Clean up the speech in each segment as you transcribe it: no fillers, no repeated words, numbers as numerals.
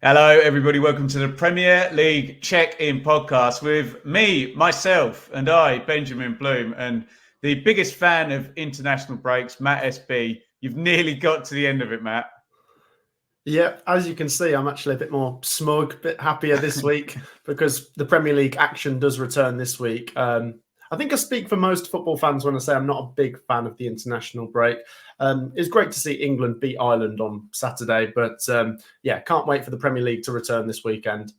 Hello, everybody. Welcome to the Premier League Check-In podcast with me, myself, and I, Benjamin Bloom, and the biggest fan of international breaks, Matt SB. You've nearly got to the end of it, Matt. Yeah, as you can see, I'm actually a bit more smug, a bit happier this week because the Premier League action does return this week. I think I speak for most football fans when I say I'm not a big fan of the international break. It's great to see England beat Ireland on Saturday, but can't wait for the Premier League to return this weekend.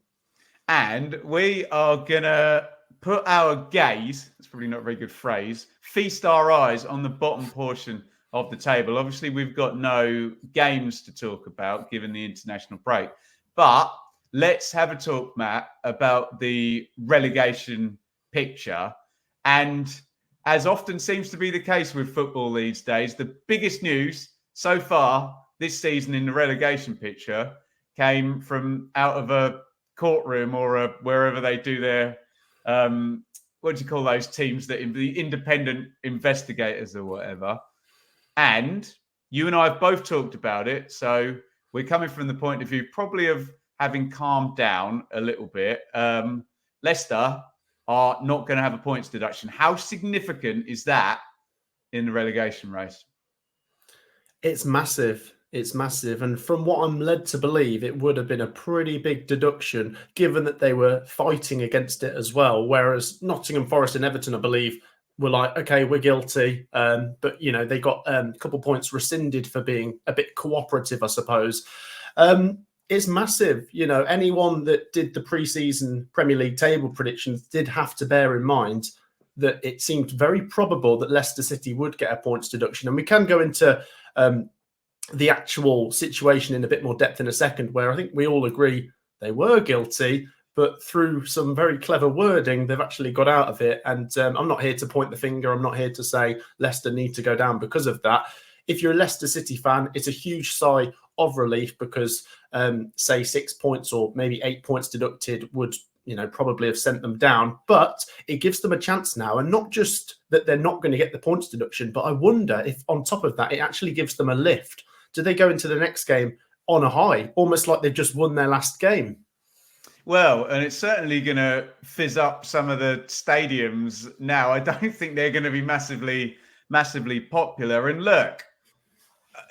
And we are going to put our gaze, that's probably not a very good phrase, feast our eyes on the bottom portion of the table. Obviously, we've got no games to talk about given the international break. But let's have a talk, Matt, about the relegation picture. And as often seems to be the case with football these days, the biggest news so far this season in the relegation picture came from out of a courtroom or wherever they do their, what do you call those teams, that the independent investigators or whatever. And you and I have both talked about it. So we're coming from the point of view probably of having calmed down a little bit. Leicester are not going to have a points deduction. How significant is that in the relegation race? It's massive. It's massive. And from what I'm led to believe, it would have been a pretty big deduction given that they were fighting against it as well. Whereas Nottingham Forest and Everton, I believe, were like, okay, we're guilty. But, they got a couple points rescinded for being a bit cooperative, I suppose. It's massive. Anyone that did the pre-season Premier League table predictions did have to bear in mind that it seemed very probable that Leicester City would get a points deduction. And we can go into the actual situation in a bit more depth in a second, where I think we all agree they were guilty, but through some very clever wording, they've actually got out of it. And I'm not here to point the finger. I'm not here to say Leicester need to go down because of that. If you're a Leicester City fan, it's a huge sigh of relief because, say, 6 points or maybe 8 points deducted would, probably have sent them down. But it gives them a chance now. And not just that they're not going to get the points deduction, but I wonder if on top of that, it actually gives them a lift. Do they go into the next game on a high, almost like they've just won their last game? Well, and it's certainly going to fizz up some of the stadiums now. I don't think they're going to be massively popular. And look,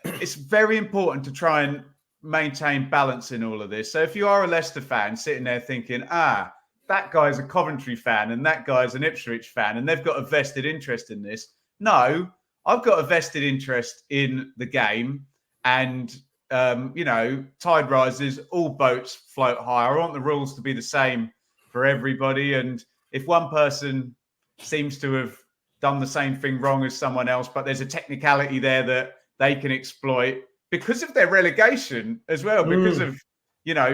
it's very important to try and maintain balance in all of this. So if you are a Leicester fan sitting there thinking, that guy's a Coventry fan and that guy's an Ipswich fan and they've got a vested interest in this. No, I've got a vested interest in the game. And, tide rises, all boats float high. I want the rules to be the same for everybody. And if one person seems to have done the same thing wrong as someone else, but there's a technicality there that they can exploit because of their relegation as well, because of,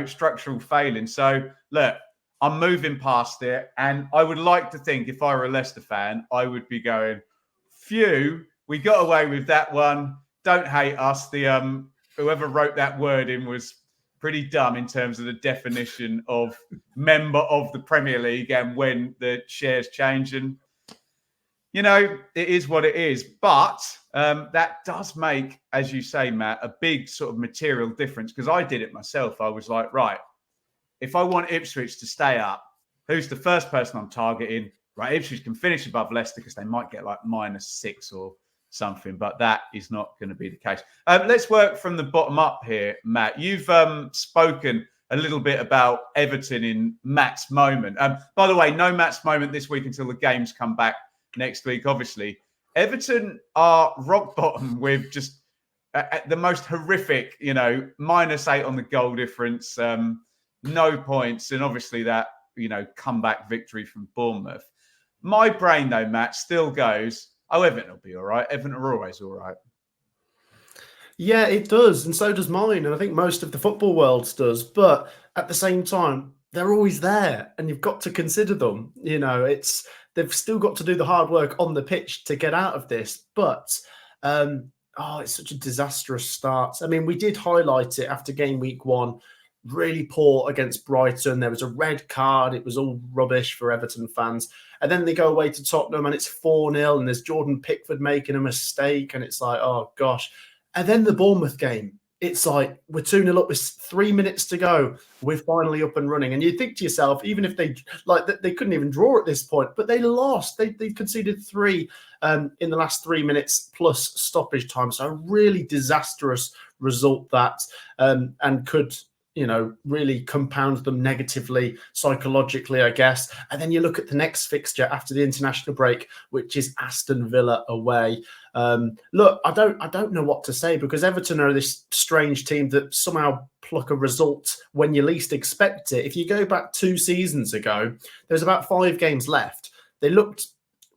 structural failing. So, look, I'm moving past it. And I would like to think if I were a Leicester fan, I would be going, phew, we got away with that one. Don't hate us. The whoever wrote that word in was pretty dumb in terms of the definition of member of the Premier League and when the shares change. And, it is what it is. But that does make, as you say, Matt, a big sort of material difference because I did it myself. I was like, right, if I want Ipswich to stay up, who's the first person I'm targeting? Right, Ipswich can finish above Leicester because they might get like -6 or something, but that is not going to be the case. Let's work from the bottom up here, Matt. You've spoken a little bit about Everton in Matt's moment. By the way, no Matt's moment this week until the games come back next week, obviously. Everton are rock bottom with just the most horrific, -8 on the goal difference, no points, and obviously that, comeback victory from Bournemouth. My brain, though, Matt, still goes, Everton will be all right. Everton are always all right. Yeah, it does. And so does mine. And I think most of the football world does. But at the same time, they're always there and you've got to consider them. They've still got to do the hard work on the pitch to get out of this. But, it's such a disastrous start. I mean, we did highlight it after game week 1. Really poor against Brighton. There was a red card. It was all rubbish for Everton fans. And then they go away to Tottenham and it's 4-0 and there's Jordan Pickford making a mistake. And it's like, oh, gosh. And then the Bournemouth game. it's like we're 2-0 up with 3 minutes to go. We're finally up and running. And you think to yourself, even if they couldn't even draw at this point, but they lost. They conceded 3 in the last 3 minutes plus stoppage time. So a really disastrous result that and could really compound them negatively psychologically, I guess. And then you look at the next fixture after the international break, which is Aston Villa away. Look, I don't know what to say, because Everton are this strange team that somehow pluck a result when you least expect it. If you go back 2 seasons ago, there's about 5 games left. They looked,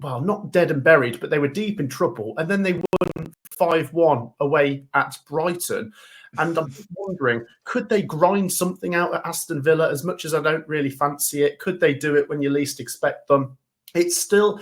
well, not dead and buried, but they were deep in trouble. And then they won 5-1 away at Brighton. And I'm wondering, could they grind something out at Aston Villa? As much as I don't really fancy it, could they do it when you least expect them? It's still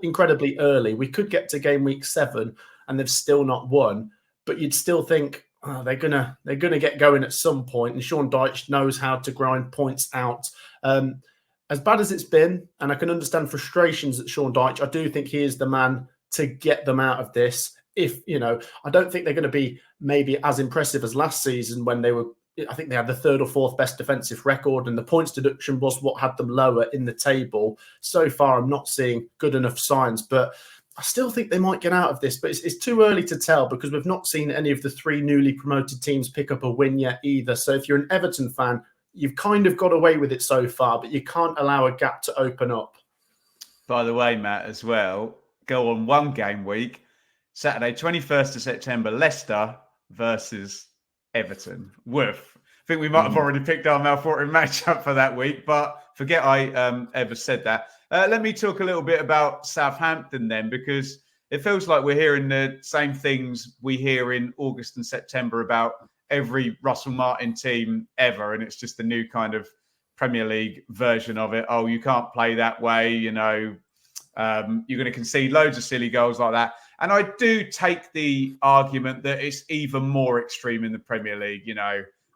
incredibly early. We could get to game week 7 and they've still not won, but you'd still think, oh, they're gonna get going at some point. And Sean Dyche knows how to grind points out. As bad as it's been, and I can understand frustrations at Sean Dyche, I do think he is the man to get them out of this. If I don't think they're going to be maybe as impressive as last season when they were. I think they had the 3rd or 4th best defensive record, and the points deduction was what had them lower in the table. So far, I'm not seeing good enough signs, but I still think they might get out of this. But it's too early to tell, because we've not seen any of the 3 newly promoted teams pick up a win yet either. So if you're an Everton fan, you've kind of got away with it so far, but you can't allow a gap to open up. By the way, Matt, as well, go on one game week. Saturday, 21st of September, Leicester versus Everton. Woof. I think we might have already picked our mouth-watering matchup for that week, but forget I ever said that. Let me talk a little bit about Southampton then, because it feels like we're hearing the same things we hear in August and September about every Russell Martin team ever, and it's just a new kind of Premier League version of it. Oh, you can't play that way, you're going to concede loads of silly goals like that. And I do take the argument that it's even more extreme in the Premier League,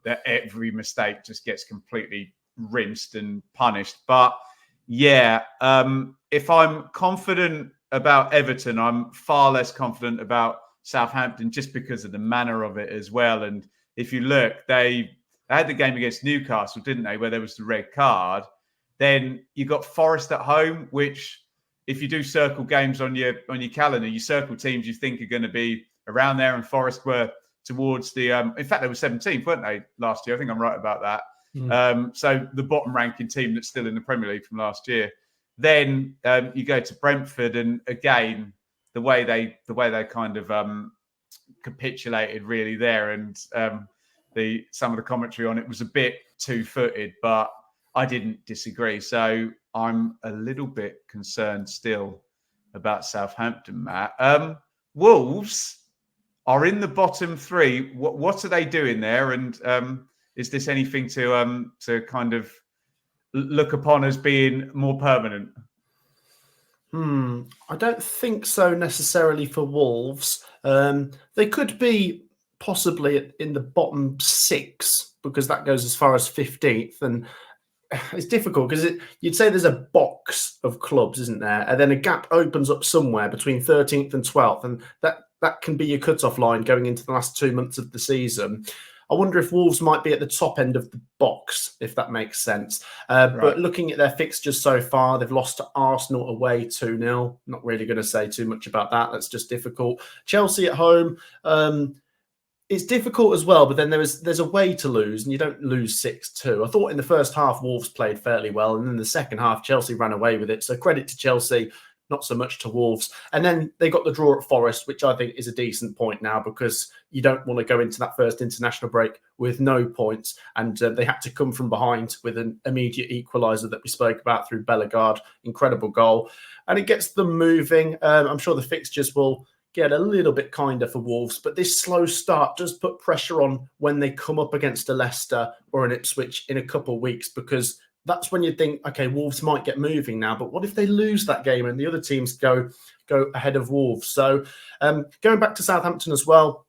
that every mistake just gets completely rinsed and punished. But yeah, if I'm confident about Everton, I'm far less confident about Southampton, just because of the manner of it as well. And if you look, they had the game against Newcastle, didn't they, where there was the red card. Then you got Forest at home, which, if you do circle games on your calendar, you circle teams you think are going to be around there, and Forest were towards the. In fact, they were 17th, weren't they, last year? I think I'm right about that. So the bottom ranking team that's still in the Premier League from last year. Then you go to Brentford, and again, the way they kind of capitulated really there, and some of the commentary on it was a bit two-footed, but I didn't disagree. So I'm a little bit concerned still about Southampton, Matt. Wolves are in the bottom 3. What are they doing there? And is this anything to kind of look upon as being more permanent? I don't think so necessarily for Wolves. They could be possibly in the bottom 6, because that goes as far as 15th, and it's difficult because you'd say there's a box of clubs, isn't there? And then a gap opens up somewhere between 13th and 12th, and that can be your cut-off line going into the last 2 months of the season. I wonder if Wolves might be at the top end of the box, if that makes sense. Right. But looking at their fixtures so far, they've lost to Arsenal away 2-0. Not really going to say too much about that. That's just difficult. Chelsea at home. It's difficult as well, but then there's a way to lose, and you don't lose 6-2. I thought in the first half, Wolves played fairly well, and in the second half, Chelsea ran away with it. So credit to Chelsea, not so much to Wolves. And then they got the draw at Forest, which I think is a decent point now, because you don't want to go into that first international break with no points. And they had to come from behind with an immediate equaliser that we spoke about through Bellegarde. Incredible goal. And it gets them moving. I'm sure the fixtures will get a little bit kinder for Wolves, but this slow start does put pressure on when they come up against a Leicester or an Ipswich in a couple of weeks, because that's when you think, okay, Wolves might get moving now, but what if they lose that game and the other teams go ahead of Wolves? So going back to Southampton as well,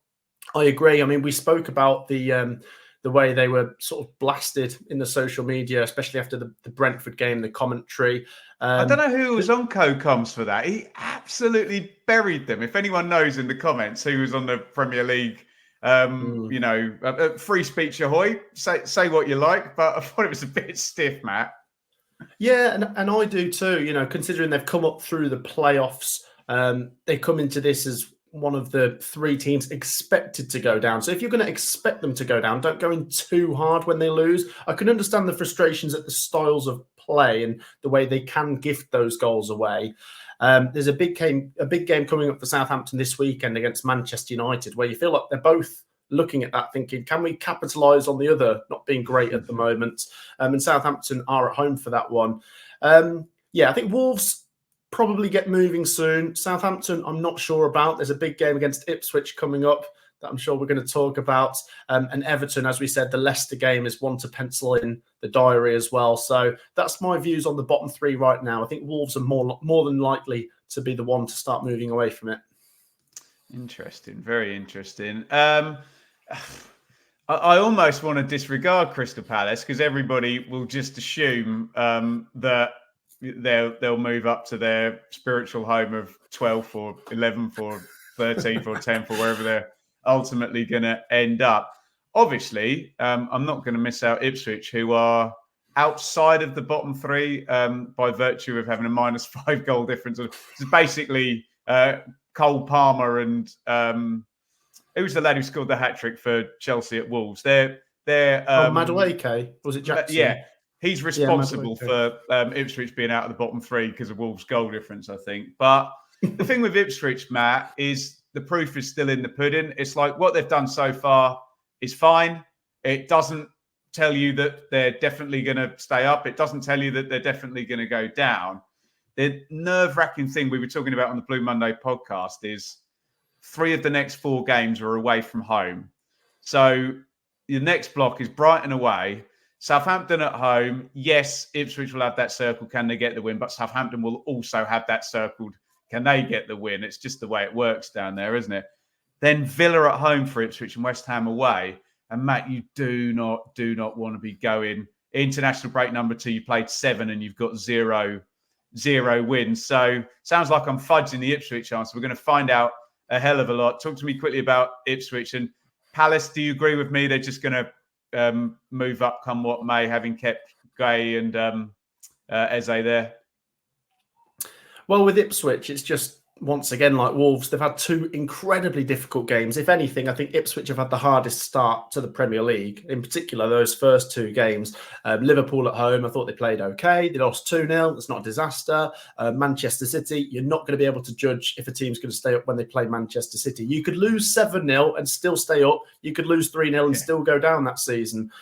I agree. I mean, we spoke about the way they were sort of blasted in the social media, especially after the Brentford game, the commentary. I don't know who was on co-coms for that. He absolutely buried them. If anyone knows in the comments who was on the Premier League Free speech ahoy. Say what you like, but I thought it was a bit stiff, Matt. Yeah, and I do too. Considering they've come up through the playoffs, they come into this as one of the 3 teams expected to go down. So if you're going to expect them to go down, don't go in too hard when they lose. I can understand the frustrations at the styles of play and the way they can gift those goals away. There's a big game coming up for Southampton this weekend against Manchester United, where you feel like they're both looking at that thinking, can we capitalise on the other not being great at the moment? And Southampton are at home for that one. I think Wolves probably get moving soon. Southampton, I'm not sure about. There's a big game against Ipswich coming up that I'm sure we're going to talk about. And Everton, as we said, the Leicester game is one to pencil in the diary as well. So that's my views on the bottom 3 right now. I think Wolves are more than likely to be the one to start moving away from it. Interesting. Very interesting. I almost want to disregard Crystal Palace because everybody will just assume that they'll move up to their spiritual home of 12th or 11th or 13th or 10th or wherever they're ultimately going to end up. Obviously, I'm not going to miss out Ipswich, who are outside of the bottom 3 by virtue of having a -5 goal difference. It's basically Cole Palmer and who was the lad who scored the hat-trick for Chelsea at Wolves? They're Madueke, was it Jackson? Yeah, he's responsible for Ipswich being out of the bottom 3 because of Wolves' goal difference, I think. But the thing with Ipswich, Matt, is the proof is still in the pudding. It's like what they've done so far is fine. It doesn't tell you that they're definitely going to stay up. It doesn't tell you that they're definitely going to go down. The nerve-wracking thing we were talking about on the Blue Monday podcast is 3 of the next 4 games are away from home. So the next block is Brighton away, Southampton at home. Yes, Ipswich will have that circle. Can they get the win? But Southampton will also have that circled. Can they get the win? It's just the way it works down there, isn't it? Then Villa at home for Ipswich and West Ham away. And Matt, you do not want to be going international break number 2. You played 7 and you've got zero wins. So sounds like I'm fudging the Ipswich answer. We're going to find out a hell of a lot. Talk to me quickly about Ipswich and Palace. Do you agree with me? They're just going to move up come what may, having kept Gay and Eze there. Well, with Ipswich, it's just once again like Wolves. They've had 2 incredibly difficult games. If anything, I think Ipswich have had the hardest start to the Premier League. In particular, those first 2 games. Liverpool at home, I thought they played okay. They lost 2-0. It's not a disaster. Manchester City, you're not going to be able to judge if a team's going to stay up when they play Manchester City. You could lose 7-0 and still stay up. You could lose 3-0 and still go down that season.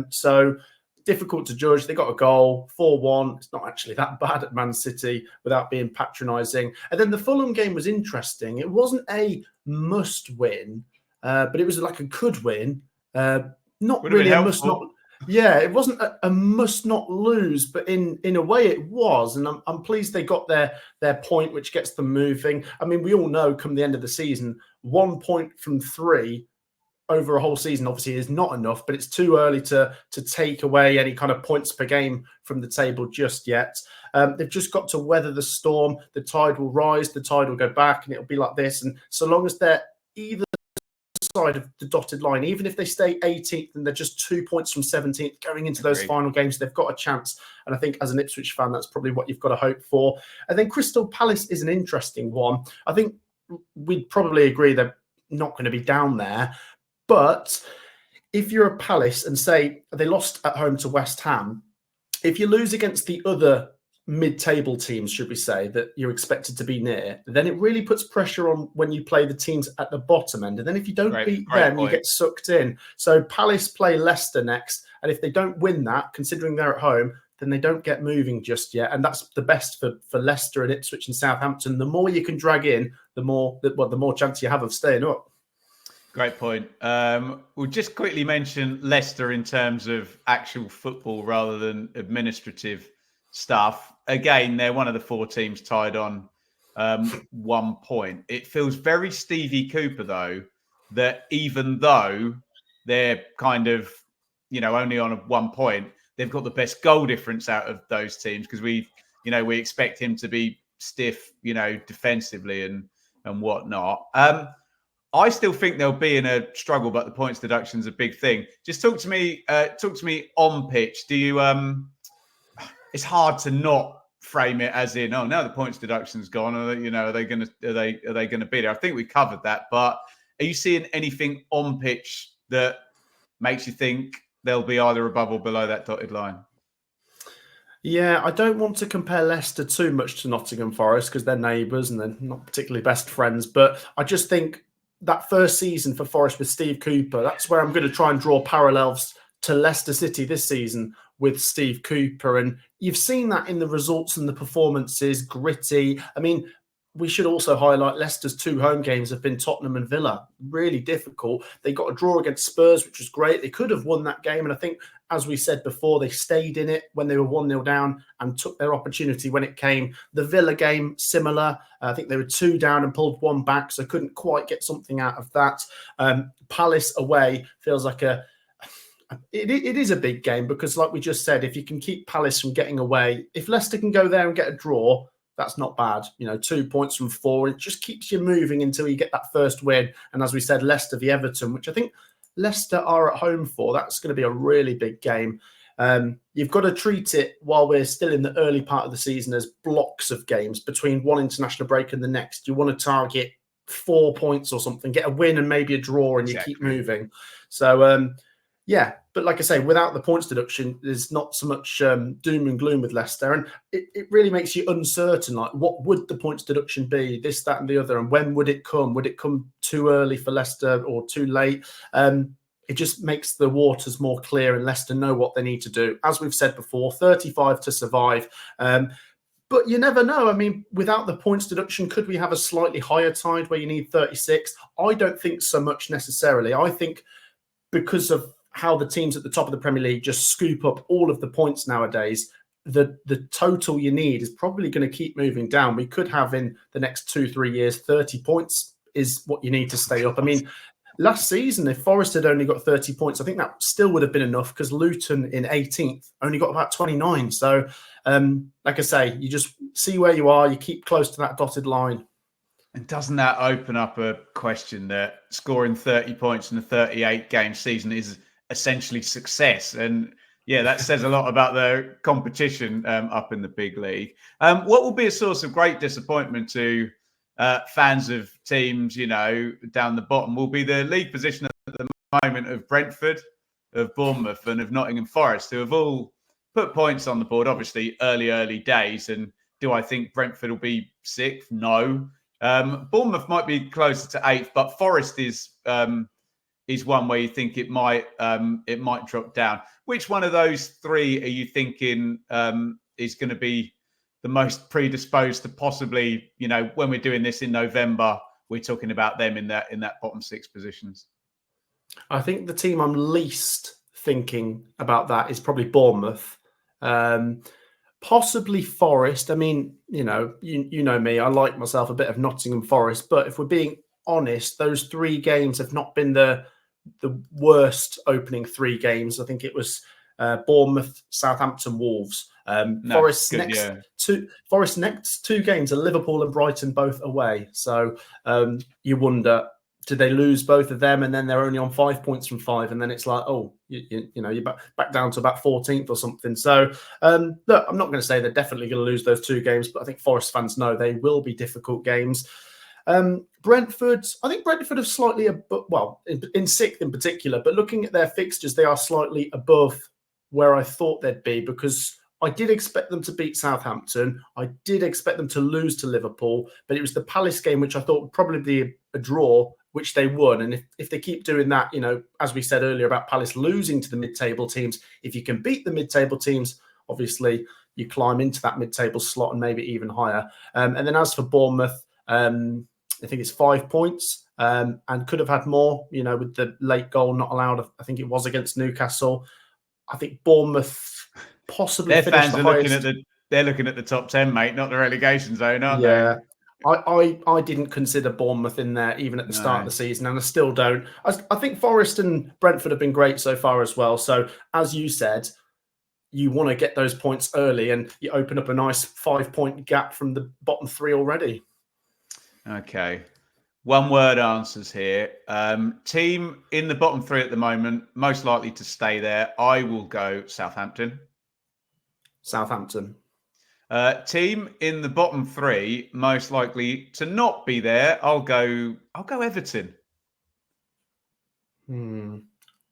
So difficult to judge. They got a goal, 4-1. It's not actually that bad at Man City without being patronising. And then the Fulham game was interesting. It wasn't a must win, but it was like a could win. Not really a must not. Yeah, it wasn't a must not lose, but in a way it was. And I'm pleased they got their point, which gets them moving. I mean, we all know come the end of the season, 1 point from 3 over a whole season obviously is not enough, but it's too early to take away any kind of points per game from the table just yet. They've just got to weather the storm. The tide will rise, the tide will go back, and it'll be like this. And so long as they're either side of the dotted line, even if they stay 18th and they're just 2 points from 17th going into those final games, they've got a chance. And I think as an Ipswich fan, that's probably what you've got to hope for. And then Crystal Palace is an interesting one. I think we'd probably agree they're not going to be down there. But if you're a Palace and say they lost at home to West Ham, if you lose against the other mid-table teams, should we say, that you're expected to be near, then it really puts pressure on when you play the teams at the bottom end. And then if you don't beat them, you get sucked in. So Palace play Leicester next. And if they don't win that, considering they're at home, then they don't get moving just yet. And that's the best for Leicester and Ipswich and Southampton. The more you can drag in, the more chance you have of staying up. Great point. We'll just quickly mention Leicester in terms of actual football rather than administrative stuff. Again, they're one of the 4 teams tied on 1 point. It feels very Stevie Cooper, though, that even though they're kind of, only on 1 point, they've got the best goal difference out of those teams because we expect him to be stiff, defensively and whatnot. I still think they'll be in a struggle, but the points deduction's a big thing. Just talk to me on pitch. Do you it's hard to not frame it as in, oh, now the points deduction's gone. Are they going to be there? I think we covered that, but are you seeing anything on pitch that makes you think they'll be either above or below that dotted line? Yeah, I don't want to compare Leicester too much to Nottingham Forest because they're neighbours and they're not particularly best friends. But I just think that first season for Forest with Steve Cooper, that's where I'm going to try and draw parallels to Leicester City this season with Steve Cooper. And you've seen that in the results and the performances, gritty. I mean, we should also highlight Leicester's 2 home games have been Tottenham and Villa. Really difficult. They got a draw against Spurs, which was great. They could have won that game. And I think, as we said before, they stayed in it when they were 1-0 down and took their opportunity when it came. The Villa game, similar. I think they were 2 down and pulled 1 back, so couldn't quite get something out of that. Palace away feels like it is a big game because, like we just said, if you can keep Palace from getting away, if Leicester can go there and get a draw, that's not bad. 2 points from 4. It just keeps you moving until you get that first win. And as we said, Leicester v Everton, which I think Leicester are at home for. That's going to be a really big game. You've got to treat it while we're still in the early part of the season as blocks of games between one international break and the next. You want to target 4 points or something, get a win and maybe a draw, and you keep moving. So, yeah, but like I say, without the points deduction, there's not so much doom and gloom with Leicester. And it really makes you uncertain, like what would the points deduction be, this, that and the other, and when would it come? Would it come too early for Leicester or too late? It just makes the waters more clear and Leicester know what they need to do. As we've said before, 35 to survive. But you never know. I mean, without the points deduction, could we have a slightly higher tide where you need 36? I don't think so much necessarily. I think because of how the teams at the top of the Premier League just scoop up all of the points nowadays, the total you need is probably going to keep moving down. We could have in the next 2-3 years, 30 points is what you need to stay up. I mean, last season, if Forest had only got 30 points, I think that still would have been enough because Luton in 18th only got about 29. So, like I say, you just see where you are. You keep close to that dotted line. And doesn't that open up a question that scoring 30 points in a 38-game season is essentially success? And yeah, that says a lot about the competition up in the big league. What will be a source of great disappointment to fans of teams, down the bottom will be the league position at the moment of Brentford, of Bournemouth and of Nottingham Forest, who have all put points on the board, obviously early days. And do I think Brentford will be 6th? No. Bournemouth might be closer to 8th, but Forest is one where you think it might drop down. Which one of those 3 are you thinking is going to be the most predisposed to possibly, when we're doing this in November, we're talking about them in that bottom 6 positions? I think the team I'm least thinking about that is probably Bournemouth. Possibly Forest. I mean, you know me. I like myself a bit of Nottingham Forest, but if we're being honest, those 3 games have not been the worst opening 3 games. I think it was Bournemouth, Southampton, Wolves. Forest's next 2 games are Liverpool and Brighton, both away. So you wonder, did they lose both of them and then they're only on 5 points from 5, and then it's like, oh, you're back down to about 14th or something. So look, I'm not going to say they're definitely going to lose those 2 games, but I think Forest fans know they will be difficult games. Brentford, I think Brentford have slightly above, well, in 6th in particular, but looking at their fixtures, they are slightly above where I thought they'd be, because I did expect them to beat Southampton. I did expect them to lose to Liverpool, but it was the Palace game, which I thought would probably be a draw, which they won. And if they keep doing that, as we said earlier about Palace losing to the mid-table teams, if you can beat the mid-table teams, obviously you climb into that mid-table slot and maybe even higher. And then as for Bournemouth, I think it's 5 points and could have had more, with the late goal not allowed. I think it was against Newcastle. I think Bournemouth possibly their finished fans the are highest. they're looking at the top 10, mate, not the relegation zone, aren't they? Yeah. I didn't consider Bournemouth in there even at the start of the season, and I still don't. I think Forest and Brentford have been great so far as well. So as you said, you want to get those points early and you open up a nice 5-point gap from the bottom 3 already. Okay. One word answers here. Team in the bottom three at the moment, most likely to stay there. I will go Southampton. Southampton. Team in the bottom three, most likely to not be there. I'll go Everton.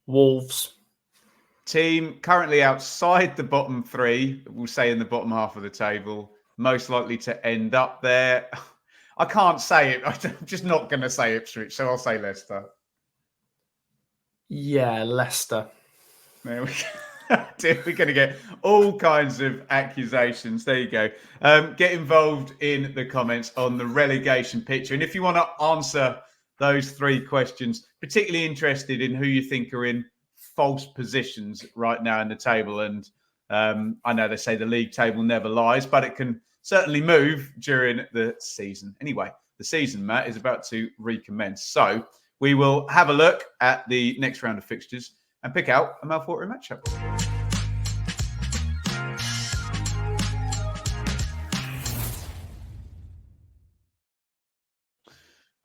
Wolves. Team currently outside the bottom three, we'll say in the bottom half of the table, most likely to end up there. I can't say it. I'm just not going to say Ipswich, so I'll say Leicester. Yeah, Leicester. There we go. We're going to get all kinds of accusations. There you go. Get involved in the comments on the relegation picture. And if you want to answer those three questions, particularly interested in who you think are in false positions right now in the table. And I know they say the league table never lies, but it can certainly move during the season. Anyway, the season, Matt, is about to recommence. So we will have a look at the next round of fixtures and pick out a mouthwatering matchup.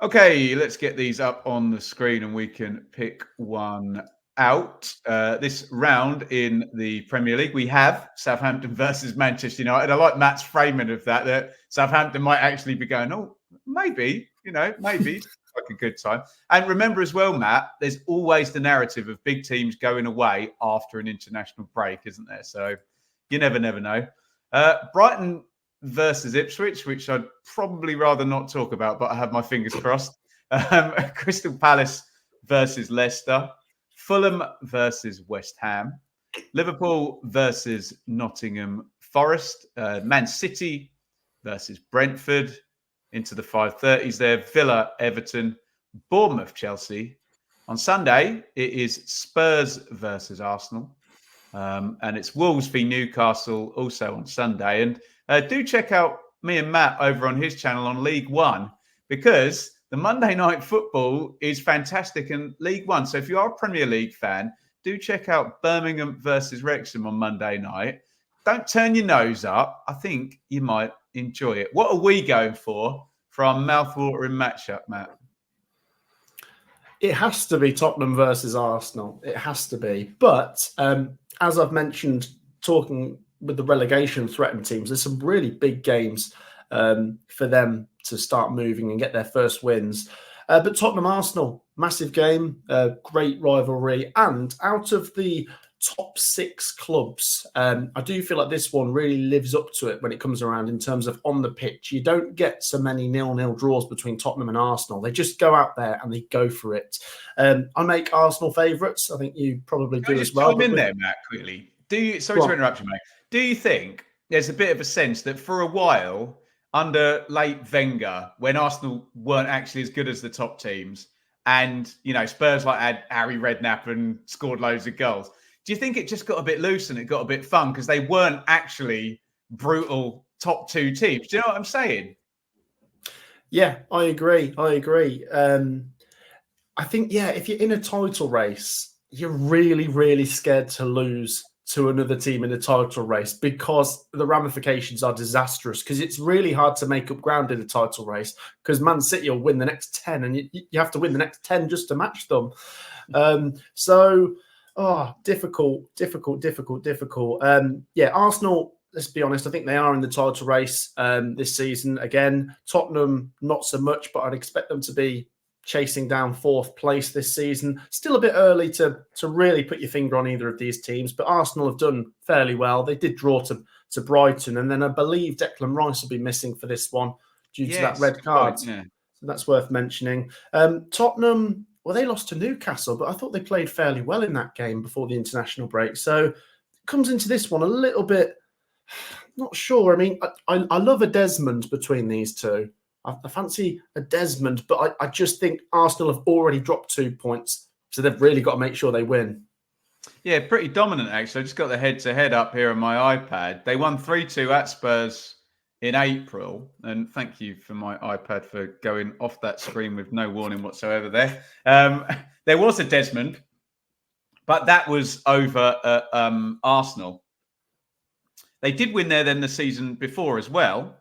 Okay, let's get these up on the screen and we can pick one out. This round in the Premier League, we have Southampton versus Manchester United. I like Matt's framing of that Southampton might actually be going, oh, maybe, maybe like a good time. And remember as well, Matt, there's always the narrative of big teams going away after an international break, isn't there? So you never know. Brighton versus Ipswich, which I'd probably rather not talk about, but I have my fingers crossed. Crystal Palace versus Leicester. Fulham versus West Ham. Liverpool versus Nottingham Forest. Man City versus Brentford. Into the 5:30s there. Villa, Everton. Bournemouth, Chelsea. On Sunday, it is Spurs versus Arsenal. And it's Wolves v Newcastle also on Sunday. And do check out me and Matt over on his channel on League One, because the Monday night football is fantastic in League One. So if you are a Premier League fan, do check out Birmingham versus Wrexham on Monday night. Don't turn your nose up. I think you might enjoy it. What are we going for our mouthwatering matchup, Matt? It has to be Tottenham versus Arsenal. It has to be. But as I've mentioned, talking with the relegation threatened teams, there's some really big games for them to start moving and get their first wins. But Tottenham Arsenal, massive game, great rivalry. And out of the top six clubs, I do feel like this one really lives up to it when it comes around in terms of on the pitch. You don't get so many 0-0 draws between Tottenham and Arsenal. They just go out there and they go for it. I make Arsenal favourites. I think you probably do as well. Chime in there, Matt, quickly. Sorry to interrupt you, mate. Do you think there's a bit of a sense that for a while, under late Wenger, when Arsenal weren't actually as good as the top teams, and Spurs had Harry Redknapp and scored loads of goals, do you think it just got a bit loose and it got a bit fun because they weren't actually brutal top two teams? Do you know what I'm saying? Yeah, I agree. I think, if you're in a title race, you're really, really scared to lose to another team in a title race because the ramifications are disastrous, because it's really hard to make up ground in a title race because Man City will win the next 10 and you have to win the next 10 just to match them. Difficult. Arsenal, let's be honest, I think they are in the title race this season. Again, Tottenham, not so much, but I'd expect them to be chasing down fourth place this season. Still a bit early to really put your finger on either of these teams, but Arsenal have done fairly well. They did draw to Brighton, and then I believe Declan Rice will be missing for this one due to that red card. Yeah. So that's worth mentioning. Tottenham, well, they lost to Newcastle, but I thought they played fairly well in that game before the international break. So it comes into this one a little bit, not sure. I mean, I love a Desmond between these two. I fancy a Desmond, but I just think Arsenal have already dropped 2 points, so they've really got to make sure they win. Yeah, pretty dominant, actually. I just got the head-to-head up here on my iPad. They won 3-2 at Spurs in April, and thank you for my iPad for going off that screen with no warning whatsoever there. There was a Desmond, but that was over at Arsenal. They did win there then the season before as well.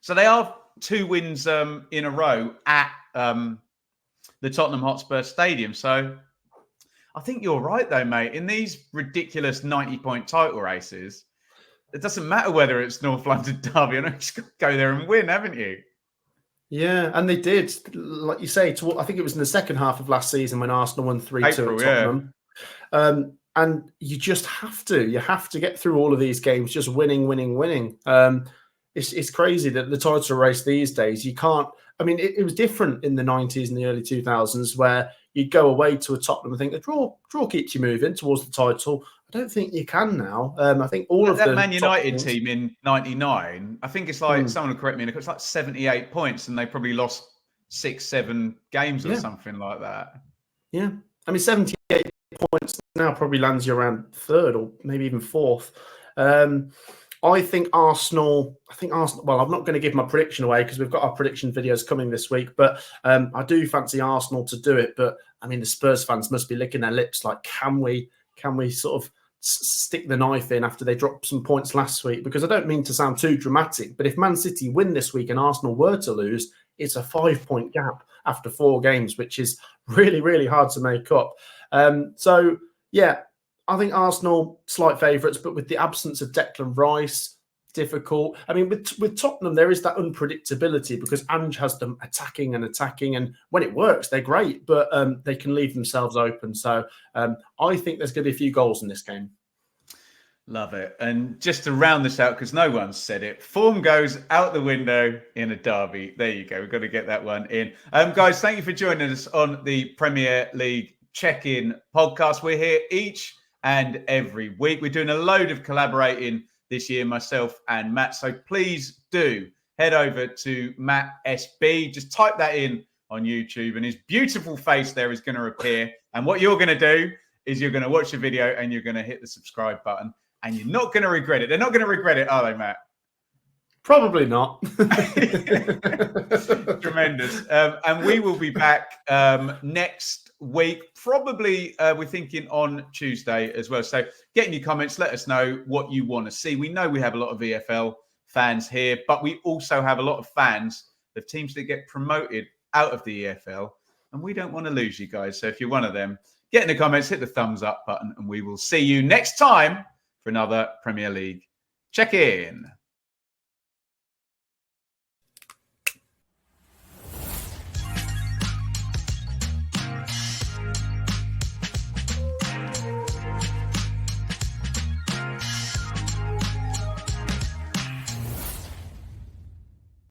So they are 2 wins in a row at the Tottenham Hotspur Stadium. So I think you're right, though, mate. In these ridiculous 90-point title races, it doesn't matter whether it's North London Derby. You just got to go there and win, haven't you? Yeah, and they did, like you say. I think it was in the second half of last season when Arsenal won 3-2 at Tottenham. Yeah. And you just have to. You have to get through all of these games just winning. It's crazy that the title race these days, you can't. I mean, it was different in the 90s and the early 2000s where you'd go away to a Tottenham and think the draw keeps you moving towards the title. I don't think you can now. I think all of that Man United team in '99, I think it's like, someone will correct me, it's like 78 points and they probably lost 6-7 games or something like that. Yeah. I mean, 78 points now probably lands you around third or maybe even fourth. I think Arsenal, well, I'm not going to give my prediction away because we've got our prediction videos coming this week, but I do fancy Arsenal to do it. But I mean, the Spurs fans must be licking their lips like, can we sort of stick the knife in after they dropped some points last week? Because I don't mean to sound too dramatic, but if Man City win this week and Arsenal were to lose, it's a 5-point gap after 4 games, which is really, really hard to make up. So, yeah, I think Arsenal, slight favourites, but with the absence of Declan Rice, difficult. I mean, with Tottenham, there is that unpredictability because Ange has them attacking, and when it works, they're great, but they can leave themselves open. So I think there's going to be a few goals in this game. Love it. And just to round this out, because no one's said it, form goes out the window in a derby. There you go. We've got to get that one in. Guys, thank you for joining us on the Premier League Check-In podcast. We're here each and every week. We're doing a load of collaborating this year, myself and Matt. So please do head over to Matt SB. Just type that in on YouTube and his beautiful face there is going to appear. And what you're going to do is you're going to watch the video and you're going to hit the subscribe button and you're not going to regret it. They're not going to regret it, are they, Matt? Probably not. Tremendous. And we will be back next week. Probably we're thinking on Tuesday as well. So get in your comments. Let us know what you want to see. We know we have a lot of VFL fans here, but we also have a lot of fans of teams that get promoted out of the EFL. And we don't want to lose you guys. So if you're one of them, get in the comments, hit the thumbs up button, and we will see you next time for another Premier League Check-In.